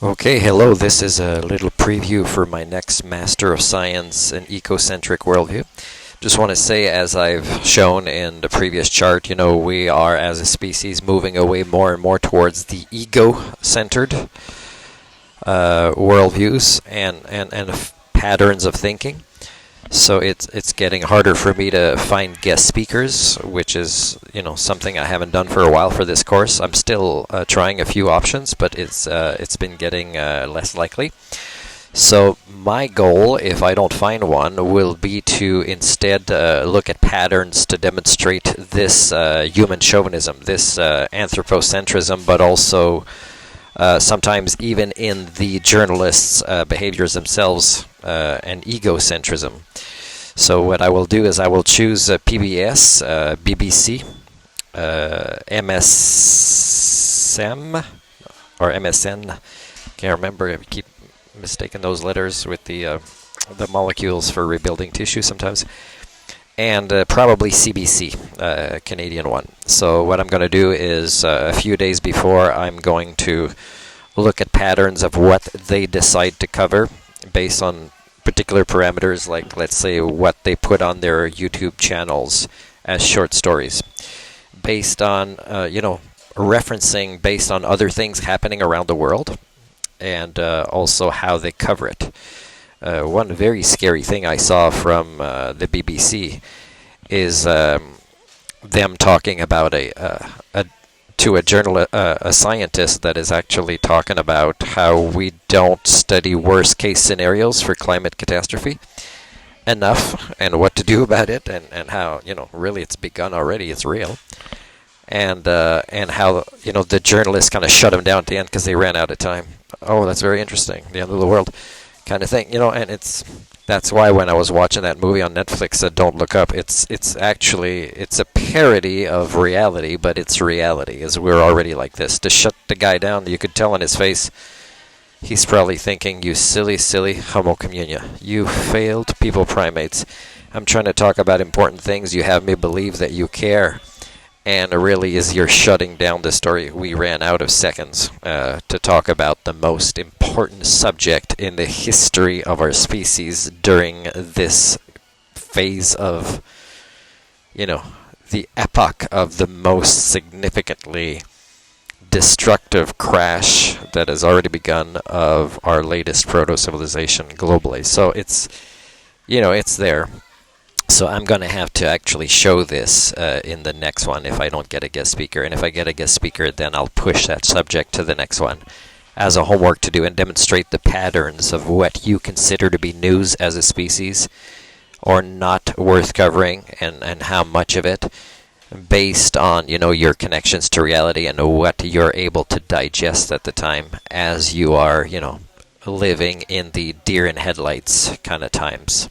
Okay, hello. This is a little preview for my next Master of Science and Ecocentric Worldview. Just want to say, as I've shown in the previous chart, we are, as a species, moving away more and more towards the ego-centered worldviews and patterns of thinking. So it's getting harder for me to find guest speakers, which is something I haven't done for a while for this course. I'm still trying a few options, but it's been getting less likely. So my goal, if I don't find one, will be to instead look at patterns to demonstrate this human chauvinism, this anthropocentrism, but also sometimes even in the journalists' behaviors themselves, and egocentrism. So what I will do is I will choose PBS, BBC, MSM, or MSN. Can't remember. I keep mistaking those letters with the molecules for rebuilding tissue sometimes. And probably CBC, Canadian one. So what I'm going to do is a few days before, I'm going to look at patterns of what they decide to cover based on particular parameters, like, let's say, what they put on their YouTube channels as short stories, based on, referencing based on other things happening around the world, and also how they cover it. One very scary thing I saw from the BBC is them talking about a scientist that is actually talking about how we don't study worst case scenarios for climate catastrophe enough, and what to do about it, and how really it's begun already, it's real, and how the journalists kind of shut him down at the end because they ran out of time. Oh, that's very interesting. The end of the world kind of thing, and that's why when I was watching that movie on Netflix, Don't Look Up, it's a parody of reality, but it's reality, as we're already like this. To shut the guy down, you could tell on his face, he's probably thinking, you silly homo communia, you failed people primates. I'm trying to talk about important things, you have me believe that you care, and really is you're shutting down the story. We ran out of seconds to talk about the most important subject in the history of our species during this phase of, the epoch of the most significantly destructive crash that has already begun of our latest proto-civilization globally. So it's there. So I'm going to have to actually show this in the next one if I don't get a guest speaker. And if I get a guest speaker, then I'll push that subject to the next one as a homework to do and demonstrate the patterns of what you consider to be news as a species or not worth covering, and how much of it, based on your connections to reality and what you're able to digest at the time as you are living in the deer in headlights kind of times.